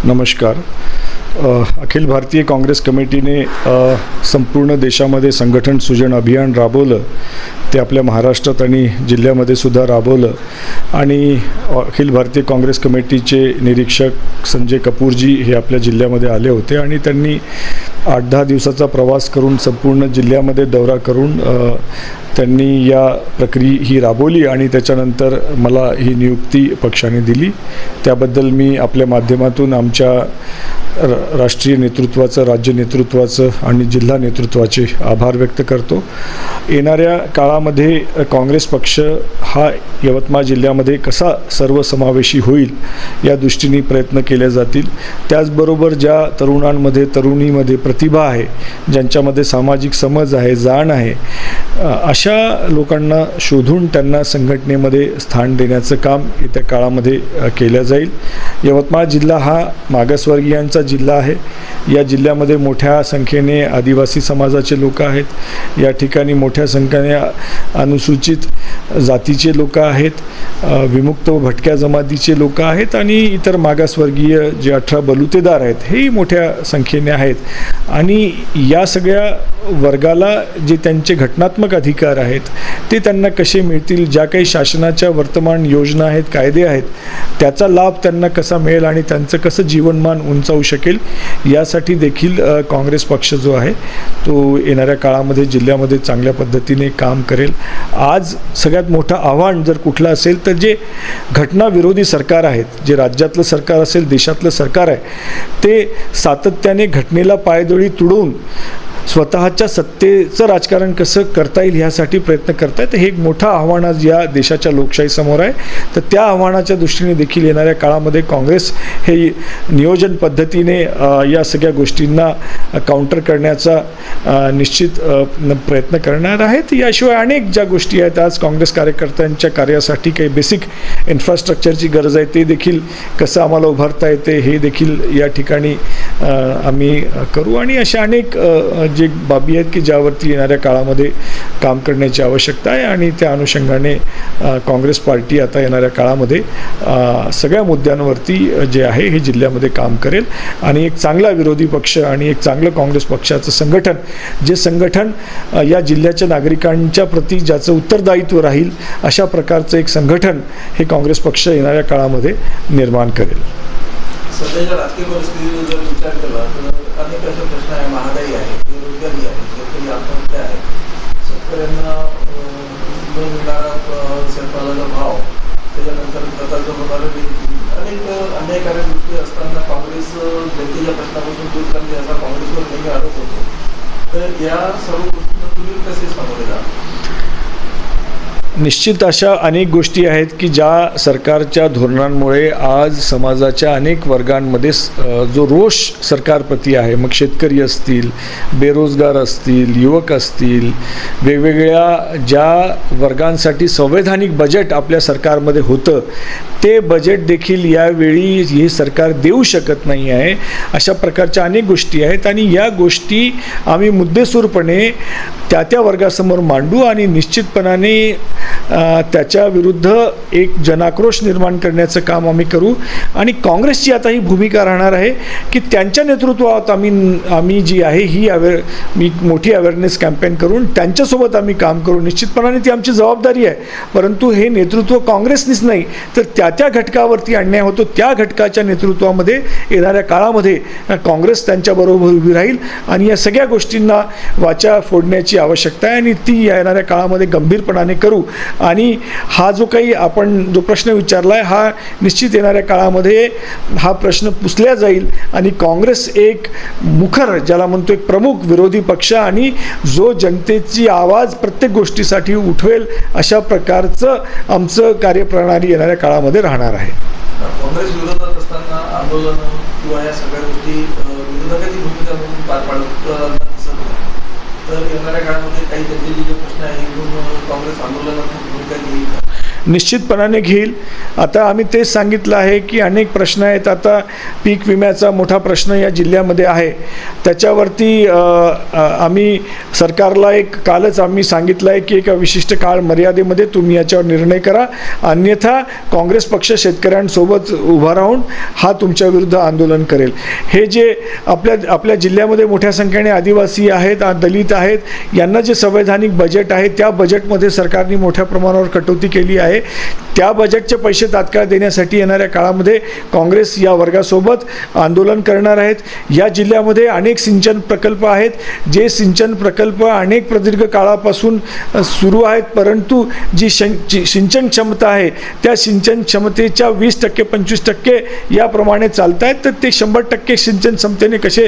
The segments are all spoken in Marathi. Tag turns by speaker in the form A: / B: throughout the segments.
A: नमस्कार. अखिल भारतीय काँग्रेस कमिटीने संपूर्ण देशामध्ये संघटन सुजन अभियान राबवलं. ते आपल्या महाराष्ट्रात आणि जिल्ह्यामध्ये सुद्धा राबवलं आणि अखिल भारतीय काँग्रेस कमिटीचे निरीक्षक संजय कपूरजी हे आपल्या जिल्ह्यामध्ये आले होते आणि त्यांनी 8-10 दिवसाचा प्रवास करून संपूर्ण जिल्ह्यामध्ये दौरा करून त्यांनी या प्रक्रिया ही राबवली आणि त्याच्यानंतर मला ही नियुक्ती पक्षाने दिली. त्याबद्दल मी आपल्या माध्यमातून आमच्या राष्ट्रीय नेतृत्वाचं, राज्य नेतृत्वाचं आणि जिल्हा नेतृत्वाचे आभार व्यक्त करतो. येणाऱ्या काळामध्ये काँग्रेस पक्ष हा यवतमाळ जिल्ह्यामध्ये कसा सर्वसमावेशी होईल या दृष्टीने प्रयत्न केले जातील. त्याचबरोबर ज्या तरुणांमध्ये, तरुणीमध्ये प्रतिभा आहे, ज्यांच्यामध्ये सामाजिक समज आहे, जाण आहे, अशा लोकांना शोधून त्यांना संघटनेमध्ये स्थान देण्याचं काम येत्या काळामध्ये केलं जाईल. यवतमाळ जिल्हा हा मागासवर्गीयांचा जिल्हा आहे. या जिल्ह्यामध्ये मोठ्या संख्येने आदिवासी समाजाचे लोक आहेत. या ठिकाणी मोठ्या संख्येने अनुसूचित जातीचे लोक आहेत, विमुक्त व भटक्या जमातीचे लोक आहेत आणि इतर मागासवर्गीय जे 18 बलुतेदार आहेत हेही मोठ्या संख्येने आहेत. आणि या सगळ्या वर्गाला जे त्यांचे घटनात्मक अधिकार आहेत ते त्यांना कसे मिळतील, ज्या काही शासनाच्या वर्तमान योजना आहेत, कायदे आहेत, त्याचा लाभ त्यांना कसा मिळेल आणि त्यांचं कसं जीवनमान उंचावू शकेल यासाठी देखील काँग्रेस पक्ष जो आहे तो येणाऱ्या काळामध्ये जिल्ह्यामध्ये चांगल्या पद्धतीने काम करेल. आज सगळ्यात मोठं आव्हान जर कुठलं असेल तर जे घटनाविरोधी सरकार आहेत, जे राज्यातलं सरकार असेल, देशातलं सरकार आहे, ते सातत्याने घटनेला पायदळी तुडवून स्वतःच्या सत्तेचं राजकारण कसं करता येईल ह्यासाठी प्रयत्न करत आहेत. हे एक मोठं आव्हान आज या देशाच्या लोकशाहीसमोर आहे. तर त्या आव्हानाच्या दृष्टीने देखील येणाऱ्या काळामध्ये काँग्रेस हे नियोजन पद्धतीने या सगळ्या गोष्टींना काउंटर करण्याचा निश्चित प्रयत्न करणार आहेत. याशिवाय अनेक ज्या गोष्टी आहेत, आज काँग्रेस कार्यकर्त्यांच्या कार्यासाठी काही बेसिक इन्फ्रास्ट्रक्चरची गरज आहे, ते देखील कसं आम्हाला उभारता येते हे देखील या ठिकाणी आम्ही करू. आणि अशा अनेक जे बाबी आहेत की ज्यावरती येणाऱ्या काळामध्ये काम करण्याची आवश्यकता आहे आणि त्या अनुषंगाने काँग्रेस पार्टी आता येणाऱ्या काळामध्ये सगळ्या मुद्द्यांवरती जे आहे हे जिल्ह्यामध्ये काम करेल. आणि एक चांगला विरोधी पक्ष आणि एक चांगलं काँग्रेस पक्षाचं संघटन, जे संघटन या जिल्ह्याच्या नागरिकांच्या प्रती ज्याचं उत्तरदायित्व राहील, अशा प्रकारचं एक संघटन हे काँग्रेस पक्ष येणाऱ्या काळामध्ये निर्माण करेल.
B: सध्याच्या राजकीय परिस्थितीवर जर विचार केला तर अनेक असे प्रश्न आहे. महागाई आहे, बेरोजगारी आहे, शेतकरी आत्महत्या आहे, शेतकऱ्यांना न मिळणारा शेतमालाचा भाव, त्याच्यानंतर खताचं होणारं अनेक अन्यायकारक गोष्टी असताना काँग्रेस जनतेच्या प्रश्नापासून दूर करणे असा काँग्रेसवर नेहमी आरोप होतो. तर या सर्व गोष्टींना तुम्ही कसे सामोरे जा?
A: निश्चित अशा अनेक गोष्टी आहेत की ज्या सरकारच्या धोरणांमुळे आज समाजाच्या अनेक वर्गांमध्ये जो रोष सरकारप्रती आहे, मग शेतकरी असतील, बेरोजगार असतील, युवक असतील, वेगवेगळ्या ज्या वर्गांसाठी संवैधानिक बजेट आपल्या सरकारमध्ये होतं ते बजेट देखील यावेळी हे सरकार देऊ शकत नाही आहे. अशा प्रकारच्या अनेक गोष्टी आहेत आणि या गोष्टी आम्ही मुद्देसूरपणे त्या वर्गासमोर मांडू आणि निश्चितपणाने त्याच्या विरुद्ध एक जनाक्रोश निर्माण करण्याचं काम आम्ही करू. आणि काँग्रेसची आता ही भूमिका राहणार आहे की त्यांच्या नेतृत्वात आम्ही जी आहे ही मी मोठी अवेअरनेस कॅम्पेन करून त्यांच्यासोबत आम्ही काम करू. निश्चितपणाने ती आमची जबाबदारी आहे, परंतु हे नेतृत्व काँग्रेसनीच नाही तर त्या घटकावरती अन्याय होतो. त्या घटकाच्या नेतृत्वामध्ये येणाऱ्या काळामध्ये काँग्रेस त्यांच्याबरोबर उभी राहील आणि या सगळ्या गोष्टींना वाचा फोडण्याची आवश्यकता आहे आणि ती येणाऱ्या काळामध्ये गंभीरपणाने करू. आणि हा जो काही आपण जो प्रश्न विचारला आहे हा निश्चित येणाऱ्या काळामध्ये हा प्रश्न पुसल्या जाईल आणि काँग्रेस एक मुखर, ज्याला म्हणतो एक प्रमुख विरोधी पक्ष आणि जो जनतेची आवाज प्रत्येक गोष्टीसाठी उठवेल अशा प्रकारचं आमचं कार्यप्रणाली येणाऱ्या काळामध्ये राहणार आहे.
B: काँग्रेस विरोधात असताना आंदोलन किंवा या सगळ्या गोष्टी विरोधकाची भूमिका म्हणून पार पाडत तर येणाऱ्या काळामध्ये काही त्यांचे जे प्रश्न आहे घेऊन काँग्रेस आंदोलनाची भूमिका घेईल.
A: निश्चितपणाने घेईल. आता आम्ही तेच सांगितलं आहे की अनेक प्रश्न आहेत. आता पीक विम्याचा मोठा प्रश्न या जिल्ह्यामध्ये आहे. त्याच्यावरती आम्ही सरकारला कालच आम्ही सांगितलं आहे की एका विशिष्ट काळ मर्यादेमध्ये तुम्ही याच्यावर निर्णय करा, अन्यथा काँग्रेस पक्ष शेतकऱ्यांसोबत उभा राहून हा तुमच्या विरुद्ध आंदोलन करेल. हे जे आपल्या जिल्ह्यामध्ये मोठ्या संख्येने आदिवासी आहेत, दलित आहेत, यांना जे संवैधानिक बजेट आहे त्या बजेटमध्ये सरकारने मोठ्या प्रमाणावर कटौती केली आहे. त्या बजेटचे पैसे तात्काळ देण्यासाठी येणाऱ्या काळामध्ये काँग्रेस या वर्गासोबत आंदोलन करणार आहेत. या जिल्ह्यामध्ये अनेक सिंचन प्रकल्प आहेत, जे सिंचन प्रकल्प अनेक प्रदीर्घ काळापासून सुरू आहेत, परंतु जी सिंचन क्षमता आहे त्या सिंचन क्षमतेच्या 20% 25% याप्रमाणे चालत आहेत. तर ते 100% सिंचन क्षमतेने कसे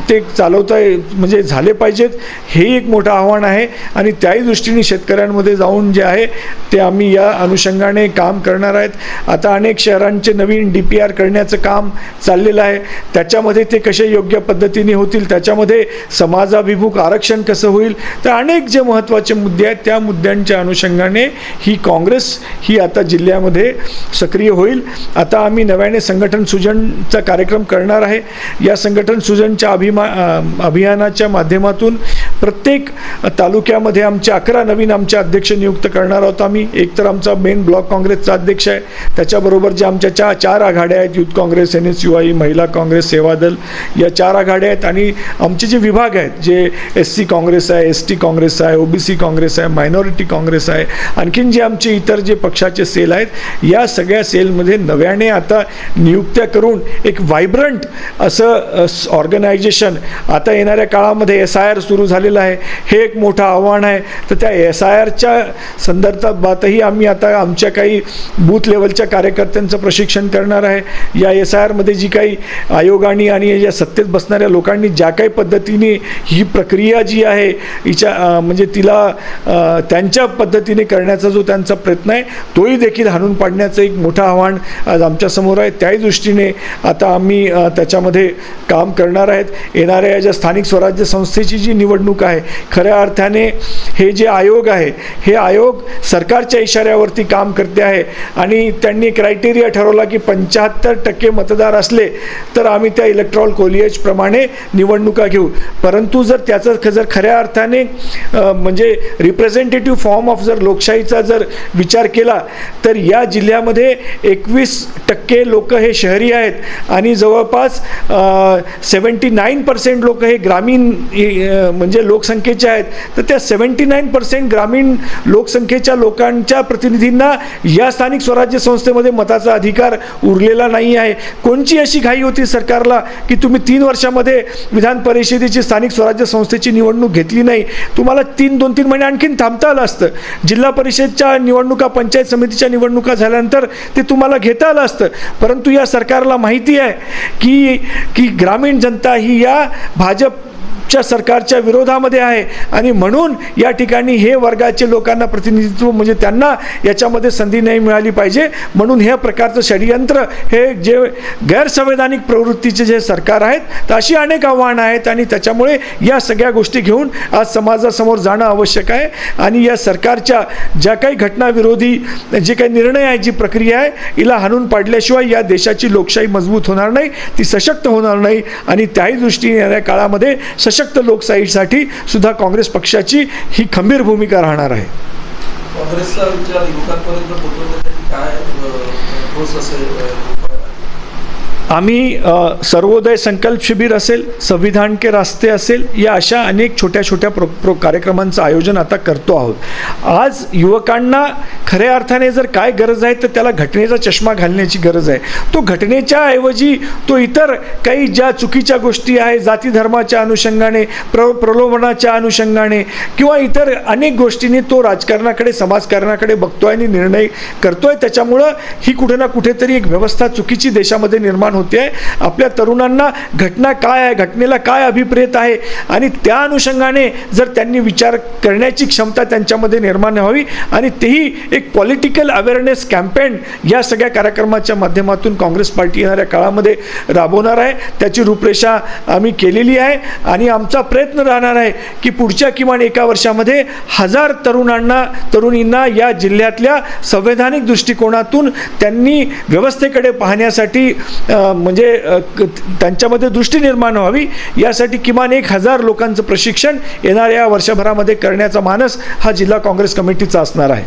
A: ते म्हणजे झाले पाहिजेत, हे एक मोठं आव्हान आहे. आणि त्याही दृष्टीने शेतकऱ्यांमध्ये जाऊन जे आहे ते आम्ही या अनुषंगाने काम करणार आहेत. आता अनेक शहरांचे नवीन DPR करण्याचं काम चाललेलं आहे. त्याच्यामध्ये ते कसे योग्य पद्धतीने होतील, त्याच्यामध्ये समाजाभिमुख आरक्षण कसं होईल, तर अनेक जे महत्त्वाचे मुद्दे आहेत त्या मुद्द्यांच्या अनुषंगाने ही काँग्रेस ही आता जिल्ह्यामध्ये सक्रिय होईल. आता आम्ही नव्याने संघटन सुजनचा कार्यक्रम करणार आहे. या संघटन सुजनच्या अभियानाच्या माध्यमातून प्रत्येक तालुक्यामध्ये आमचे 11 नवीन आमचे अध्यक्ष नियुक्त करणार आहोत आम्ही. एक तर आमचा मेन ब्लॉक काँग्रेसचा अध्यक्ष आहे, त्याच्याबरोबर जे आमच्या 4 आघाड्या आहेत, युथ काँग्रेस, NSUI, महिला काँग्रेस, सेवादल, या 4 आघाड्या आहेत. आणि आमचे जे विभाग आहेत, जे SC काँग्रेस आहे, ST काँग्रेस आहे, OBC काँग्रेस आहे, मायनॉरिटी काँग्रेस आहे, आणखीन जे आमचे इतर जे पक्षाचे सेल आहेत, या सगळ्या सेलमध्ये नव्याने आता नियुक्त्या करून एक व्हायब्रंट असं ऑर्गनायझेशन आता येणाऱ्या काळामध्ये SIR सुरू झालेलं आहे. हे एक मोठं आव्हान आहे. तर त्या SIRच्या संदर्भातही आम्ही आता आमच्या काही बूथ लेवलच्या कार्यकर्त्यांचं प्रशिक्षण करणार आहे. या SIRमध्ये जी काही आयोगाने आणि या सत्तेत बसणाऱ्या लोकांनी ज्या काही पद्धतीने ही प्रक्रिया जी आहे म्हणजे तिला त्यांच्या पद्धतीने करण्याचा जो त्यांचा प्रयत्न आहे तोही देखील हाणून पाडण्याचं एक मोठं आव्हान आज आमच्यासमोर आहे. त्याही दृष्टीने आता आम्ही त्याच्यामध्ये काम करणार आहेत. येणाऱ्या या ज्या स्थानिक स्वराज्य संस्थेची जी निवडणूक आहे, खऱ्या अर्थाने हे जे आयोग आहे, हे आयोग सरकारच्या इशाऱ्यावरती काम करते आहे. आणि त्यांनी क्रायटेरिया ठरवला की 75% मतदार असले तर आम्ही त्या इलेक्ट्रॉल कोलिएजप्रमाणे निवडणुका घेऊ. परंतु जर त्याचा जर खऱ्या अर्थाने म्हणजे रिप्रेझेंटेटिव्ह फॉर्म ऑफ जर लोकशाहीचा जर विचार केला तर या जिल्ह्यामध्ये 21% लोक हे शहरी आहेत आणि जवळपास 79% लोक हे ग्रामीण म्हणजे लोकसंख्येचे आहेत. तर त्या 79% ग्रामीण लोकसंख्येच्या लोकांच्या प्रतिनिधींना या स्थानिक स्वराज्य संस्थेमध्ये मताचा अधिकार उरलेला नाही आहे. कोणची अशी घाई होती सरकारला की तुम्ही 3 वर्षामध्ये विधान परिषदेची स्थानिक स्वराज्य संस्थेची निवडणूक घेतली नाही, तुम्हाला 2-3 महिने आणखीन थांबता आलं असतं. जिल्हा परिषदच्या निवडणुका, पंचायत समितीच्या निवडणुका झाल्यानंतर ते तुम्हाला घेता आलं असतं. परंतु या सरकारला माहिती आहे की ग्रामीण जनता ही या भाजपच्या सरकारच्या विरोधामध्ये आहे आणि म्हणून या ठिकाणी हे वर्गाचे लोकांना प्रतिनिधित्व म्हणजे त्यांना याच्यामध्ये संधी नाही मिळाली पाहिजे. म्हणून ह्या प्रकारचं षडयंत्र हे जे गैरसंवैधानिक प्रवृत्तीचे जे सरकार आहेत, तर अशी अनेक आव्हानं आहेत आणि त्याच्यामुळे या सगळ्या गोष्टी घेऊन आज समाजासमोर जाणं आवश्यक आहे. आणि या सरकारच्या ज्या काही घटनाविरोधी जे काही निर्णय आहे, जी प्रक्रिया आहे, हिला हाणून पाडल्याशिवाय या देशाची लोकशाही मजबूत होणार नाही, ती सशक्त होणार नाही. आणि त्याही दृष्टीने येणाऱ्या काळामध्ये सशक्त लोकशाहीसाठी सुद्धा काँग्रेस पक्षाची ही खंबीर भूमिका राहणार आहे.
B: काँग्रेसचा विचार युवकांपर्यंत पोहोचवण्यासाठी काय ठोस असेल?
A: आम्ही सर्वोदय संकल्प शिबिर असेल, संविधान के रास्ते असेल, या अशा अनेक छोट्या छोट्या कार्यक्रमांचं आयोजन आता करतो आहोत. आज युवकांना खऱ्या अर्थाने जर काय गरज आहे तर त्याला घटनेचा चष्मा घालण्याची गरज आहे. तो घटनेच्या ऐवजी तो इतर काही ज्या चुकीच्या गोष्टी आहे, जाती धर्माच्या अनुषंगाने, प्रलोभनाच्या अनुषंगाने किंवा इतर अनेक गोष्टींनी तो राजकारणाकडे, समाजकारणाकडे बघतोय आणि निर्णय करतोय. त्याच्यामुळं ही कुठे ना कुठेतरी एक व्यवस्था चुकीची देशामध्ये निर्माण होते आहे. आपल्या तरुणांना घटना काय आहे, घटनेला काय अभिप्रेत आहे आणि त्या अनुषंगाने जर त्यांनी विचार करण्याची क्षमता त्यांच्यामध्ये निर्माण व्हावी आणि तेही एक पॉलिटिकल अवेअरनेस कॅम्पेन या सगळ्या कार्यक्रमाच्या माध्यमातून काँग्रेस पार्टी येणाऱ्या काळामध्ये राबवणार आहे. त्याची रूपरेषा आम्ही केलेली आहे आणि आमचा प्रयत्न राहणार आहे की पुढच्या किमान एका वर्षामध्ये 1000 तरुणींना या जिल्ह्यातल्या संवैधानिक दृष्टिकोनातून त्यांनी व्यवस्थेकडे पाहण्यासाठी त्यांच्यामध्ये दृष्टी निर्माण व्हावी यासाठी किमान 1000 लोकांचं प्रशिक्षण येणाऱ्या वर्षभरामध्ये करण्याचा मानस हा जिल्हा काँग्रेस कमिटीचा असणार आहे.